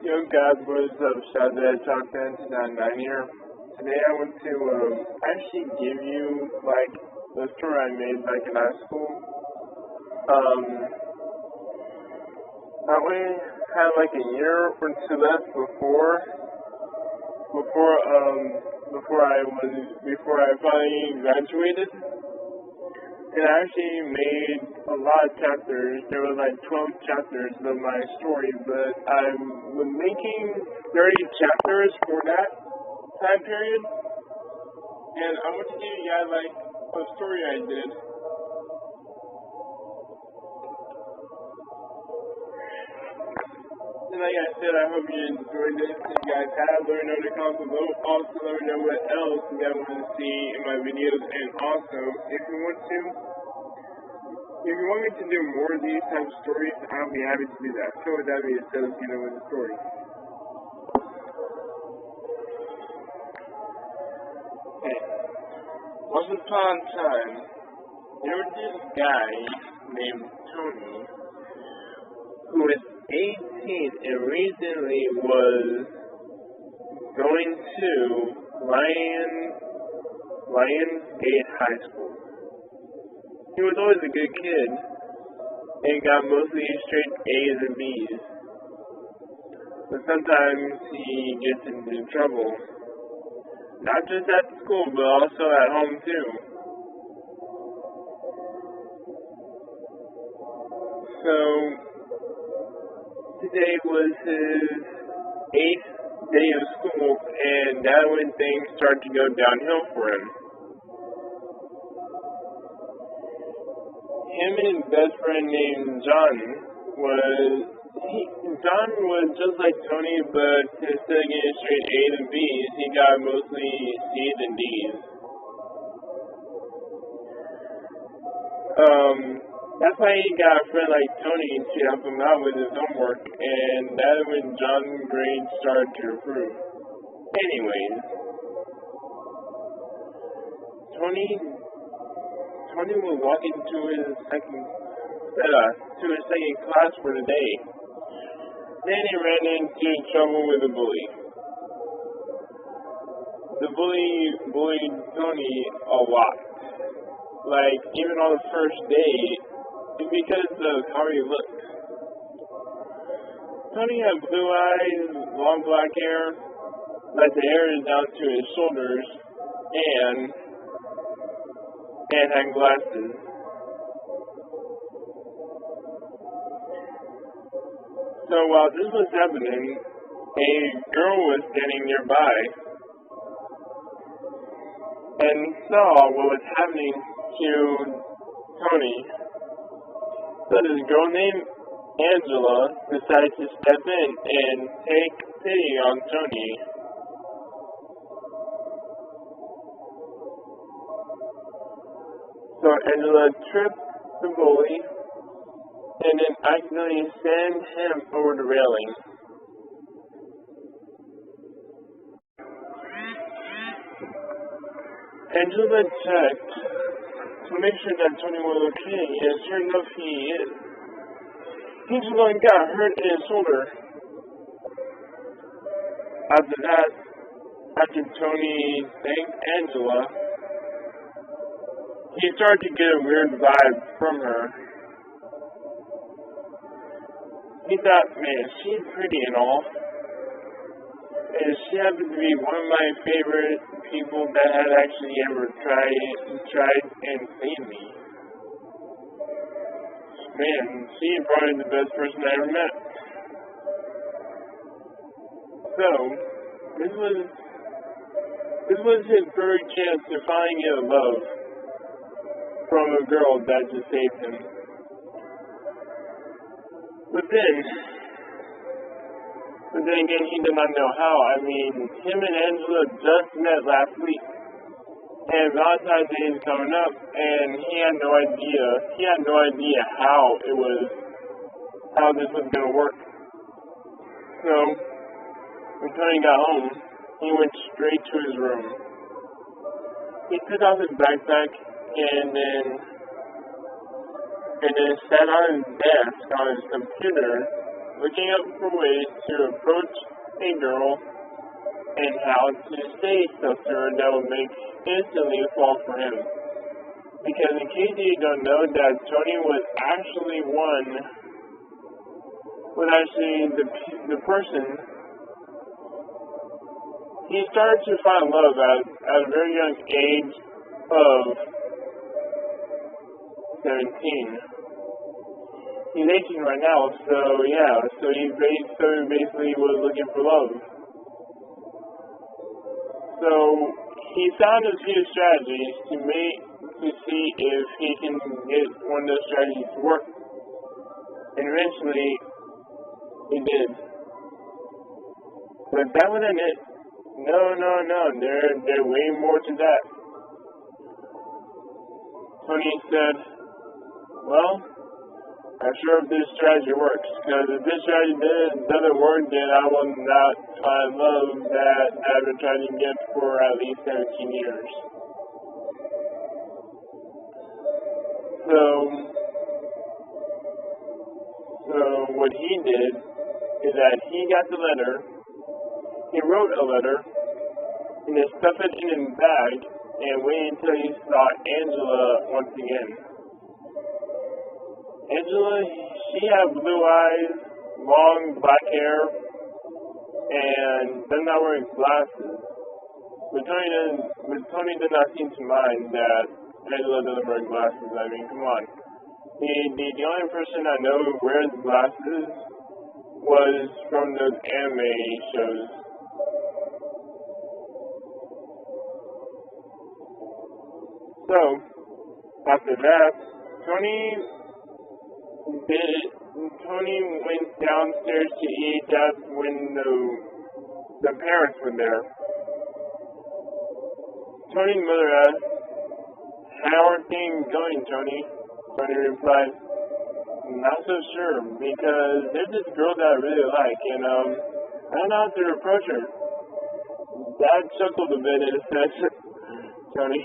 Yo guys, what's up? Shazad Talk 10 here. Today I want to actually give you like the story I made back in high school. I only had like a year or two left before I finally graduated. And I actually made a lot of chapters. There were like 12 chapters of my story, but I was making 30 chapters for that time period. And I want to give you guys like a story I did. And like I said, I hope you enjoyed this. If you guys have, let me know in the comments below. Also, let me know what else you guys want to see in my videos. And also, if you want me to do more of these types of stories, I'll be happy to do that. So with that being said, let's get on with the story. Okay. Once upon a time, there was this guy named Tony who was 18 and recently was going to Lionsgate High School. He was always a good kid and got mostly straight A's and B's. But sometimes he gets into trouble. Not just at school, but also at home too. So, today was his 8th day of school, and that's when things started to go downhill for him. Him and his best friend named John was just like Tony, but instead of getting straight A's and B's, he got mostly C's and D's. That's why he got a friend like Tony to help him out with his homework, and that's when John's grades started to improve. Anyways, Tony was walking to his second class for the day. Then he ran into trouble with a bully. The bully bullied Tony a lot. Like, even on the first day, because of how he looked. Tony had blue eyes, long black hair, like the hair is down to his shoulders, and had glasses. So while this was happening, a girl was standing nearby and saw what was happening to Tony. So this girl named Angela decided to step in and take pity on Tony. So Angela tripped the bully and then accidentally sent him over the railing. Angela checked to make sure that Tony was okay, and sure enough he is. Angela got hurt in his shoulder. After that, after Tony thanked Angela, he started to get a weird vibe from her. He thought, man, she's pretty and all. And she happened to be one of my favorite people that had actually ever tried and saved me. Man, she is probably the best person I ever met. So, this was his perfect chance to finally get a love from a girl that just saved him. But then again, he did not know how. I mean, him and Angela just met last week, and Valentine's Day is coming up, and he had no idea how this was going to work. So, when Tony got home, he went straight to his room. He took off his backpack, and then sat on his desk on his computer looking up for ways to approach a girl and how to say stuff to her that will make instantly fall for him. Because in case you don't know, that Tony was actually the person. He started to find love at a very young age of 17. He's 18 right now, so yeah, so he basically was looking for love. So he found a few strategies to see if he can get one of those strategies to work. And eventually, he did. But that wasn't it. No. There's way more to that. Tony said, well, I'm sure if this strategy works. Because if this strategy doesn't work, then I will not find love that I've been trying to get for at least 17 years. So what he did is that he got the letter, he wrote a letter, and then stuffed it in his bag, and waited until he saw Angela once again. Angela, she had blue eyes, long black hair, and does not wear glasses. But Tony did not seem to mind that Angela doesn't wear glasses. I mean, come on. The only person I know who wears glasses was from those anime shows. So, after that, Tony went downstairs to eat. That's when the parents were there. Tony's mother asked, "How are things going, Tony?" Tony replied, "Not so sure, because there's this girl that I really like, and I don't know how to approach her." Dad chuckled a bit and said, Tony,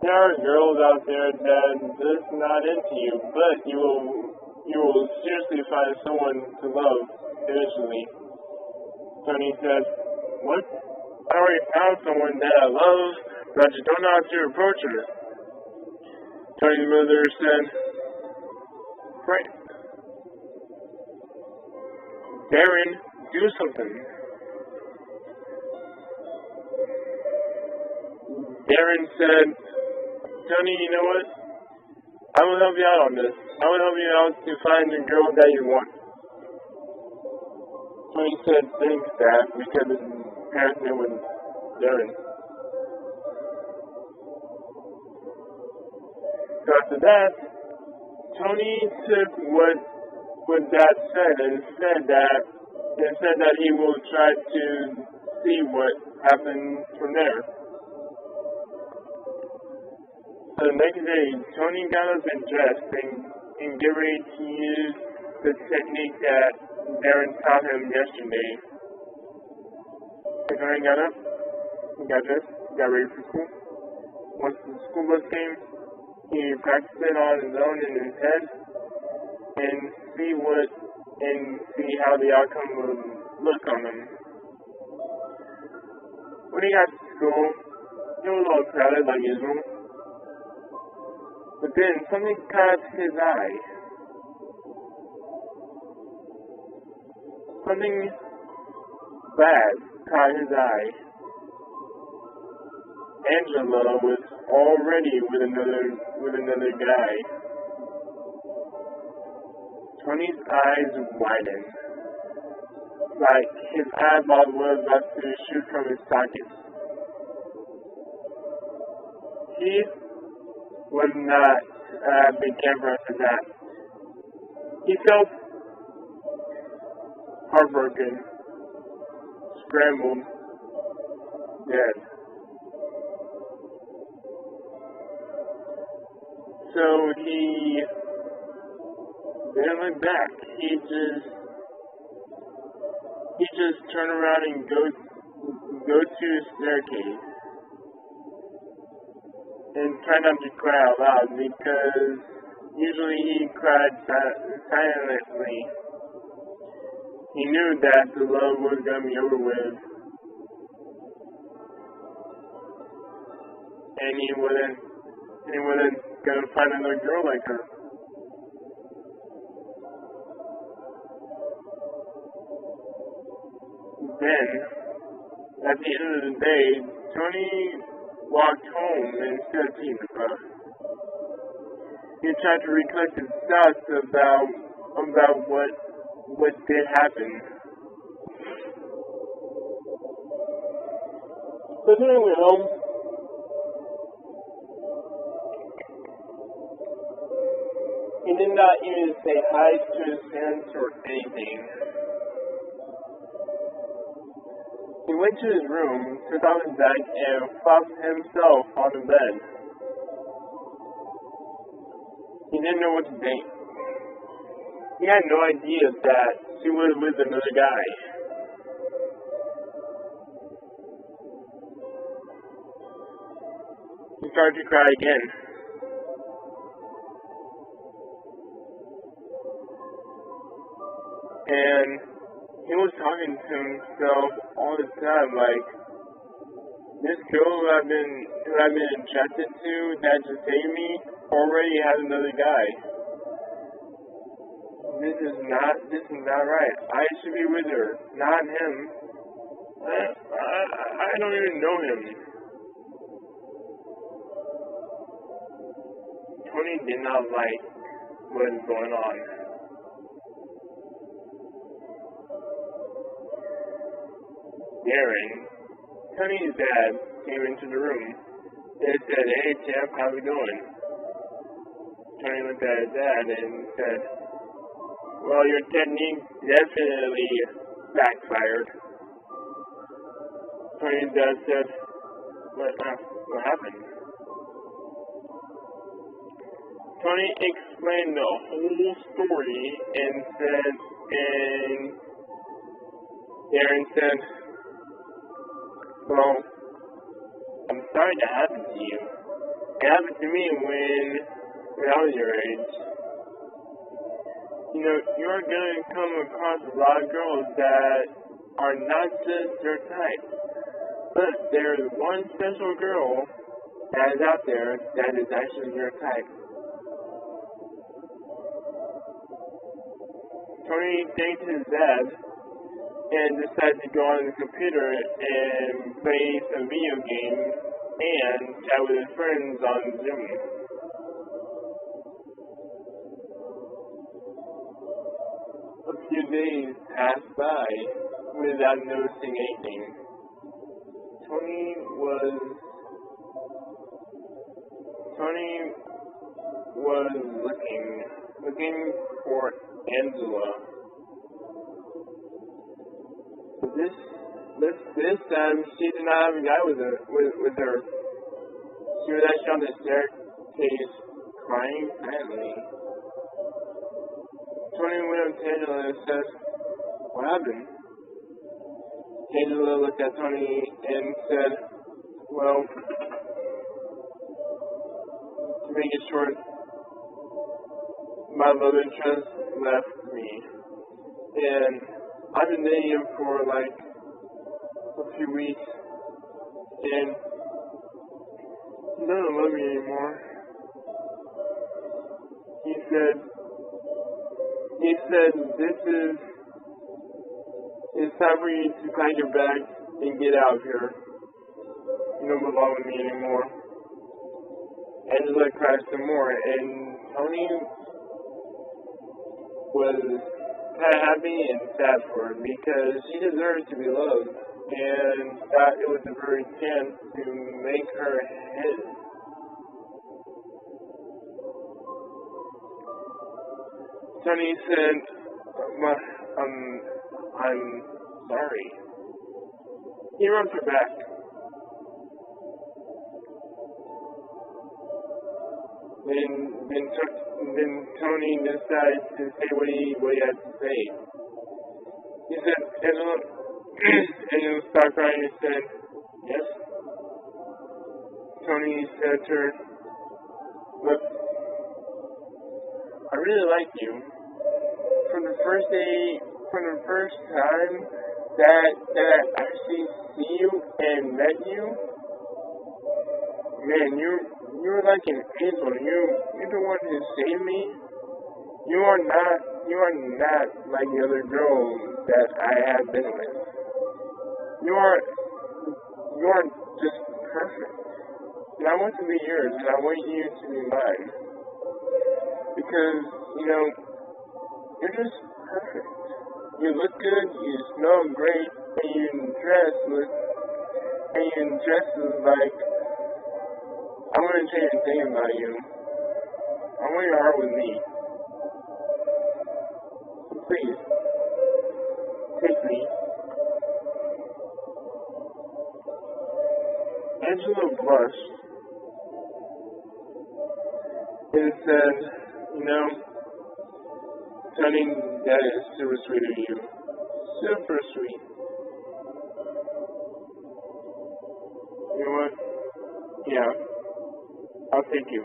there are girls out there that are just not into you, but you will seriously find someone to love eventually. Tony said, "What? I already found someone that I love, but I just don't know how to approach her." Tony's mother said, "Great. Darren, do something." Darren said, "Tony, you know what? I will help you out on this. I will help you out to find the girl that you want." Tony said, "Thanks, Dad," because his parents knew with Darren. So after that, Tony took what Dad said and said that he will try to see what happens from there. So the next day, Tony got up and dressed and get ready to use the technique that Darren taught him yesterday. So Tony got up, got dressed, got ready for school. Once the school bus came, he practiced it on his own in his head and see how the outcome would look on him. When he got to school, it was all crowded like usual. But then something caught his eye. Something bad caught his eye. Angela was already with another guy. Tony's eyes widened, like his eyeball was about to shoot from his socket. He was not a big camper after that. He felt heartbroken, scrambled, dead. So he didn't look back. He just turned around and go to his staircase and try not to cry out loud because Usually he cried silently. He knew that the love was going to be over with, and he wasn't going to find another girl like her. Then, at the end of the day, Tony walked home instead of Tina. He tried to recollect his thoughts about what did happen. So Tony went home. He did not even say hi to his parents or anything. He went to his room, took off his bag, and flopped himself on the bed. He didn't know what to think. He had no idea that she was with another guy. He started to cry again. And he was talking to himself all the time, like, this girl who I've been attracted to that just saved me already has another guy. This is not right. I should be with her, not him. I don't even know him. Tony did not like what was going on. Darren, Tony's dad, came into the room and said, "Hey, champ, how's it going?" Tony looked at his dad and said, "Well, your technique definitely backfired." Tony's dad said, What happened?" Tony explained the whole story and Darren said, "Well, I'm sorry that happened to you. It happened to me when I was your age. You know, you're going to come across a lot of girls that are not just your type. But there's one special girl that is out there that is actually your type." Tony thanked his dad and decided to go on the computer and play some video games and chat with his friends on Zoom. A few days passed by without noticing anything. Tony was looking for Angela. But this time she did not have a guy with her. She was actually on the staircase crying silently. Tony went up to Angela and said, "What happened?" Angela looked at Tony and said, "Well, to make it short, my love interest left me, and I've been dating him for like a few weeks, and he doesn't love me anymore. He said it's time for you to pack your bags and get out of here. You don't belong with me anymore." Angela cried some more, and Tony was kind of happy and sad for her because she deserved to be loved and thought it was a very chance to make her his. Tony said, I'm sorry." He rubbed her back. Then Tony decided to say what he had to say. He said, Angela stopped crying and said, "Yes?" Tony said to her, "Look, I really like you. From the first day, from the first time that I actually see you and met you, man, you're like an angel. You're the one who saved me. You are not like the other girls that I have been with. You are just perfect. And I want to be yours, and I want you to be mine. Because, you're just perfect. You look good, you smell great, and you dress like, I want to tell you a thing about you. I want your heart with me. So please, take me. Angela blushed and said, Tony, that is super sweet of you. Super sweet. You know what? Yeah, I'll take you.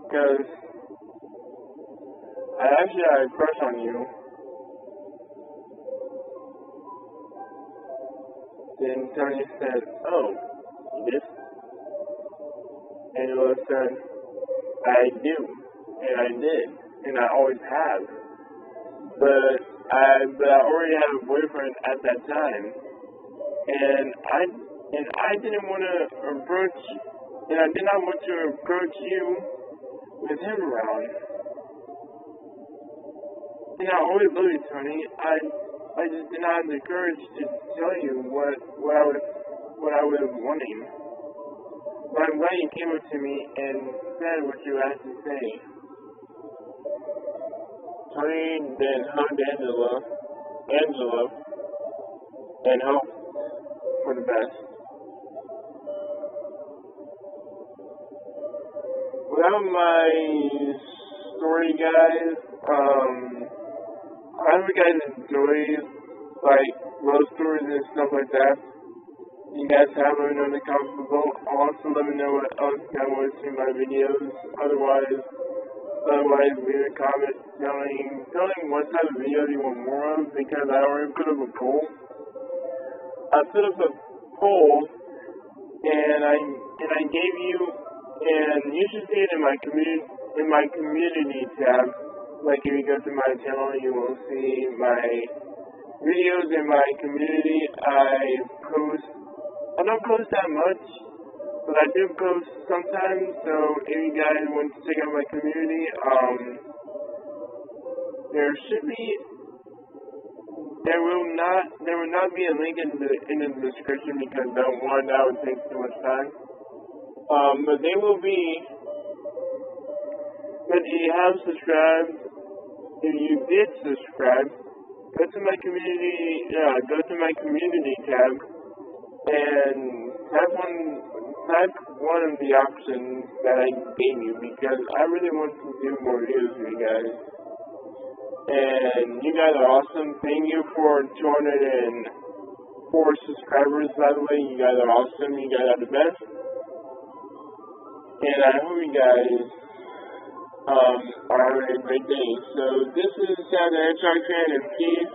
Because I actually had a crush on you. Then Tony said, oh, you did? Angela said, I do, and I did, and I always have. But I already had a boyfriend at that time, and I didn't want to approach, and I did not want to approach you with him around. And I always loved you, Tony. I just did not have the courage to tell you what I was wanting. But I'm glad you came up to me and said what you had to say. Tony then hugged Angela, and hoped for the best. Without my story, guys, I hope you guys enjoy, like, love stories and stuff like that. You guys have let me know in the comments below. Also, let me know what else you guys want to see in my videos. Otherwise, leave a comment telling what type of videos you want more of, because I already put up a poll. I put up a poll, and I gave you, and you should see it in my community tab. Like, if you go to my channel, you will see my videos in my community. I don't post that much, but I do post sometimes. So if you guys want to check out my community, there will not be a link in the description, because that would take too much time. But they will be. But if you have subscribed, if you did subscribe, go to my community tab, and type one of the options that I gave you, because I really want to do more videos for you guys. And you guys are awesome. Thank you for 204 subscribers, by the way. You guys are awesome. You guys are the best. And I hope you guys are having a great day. So this is Sam the Hedgehog fan, and peace.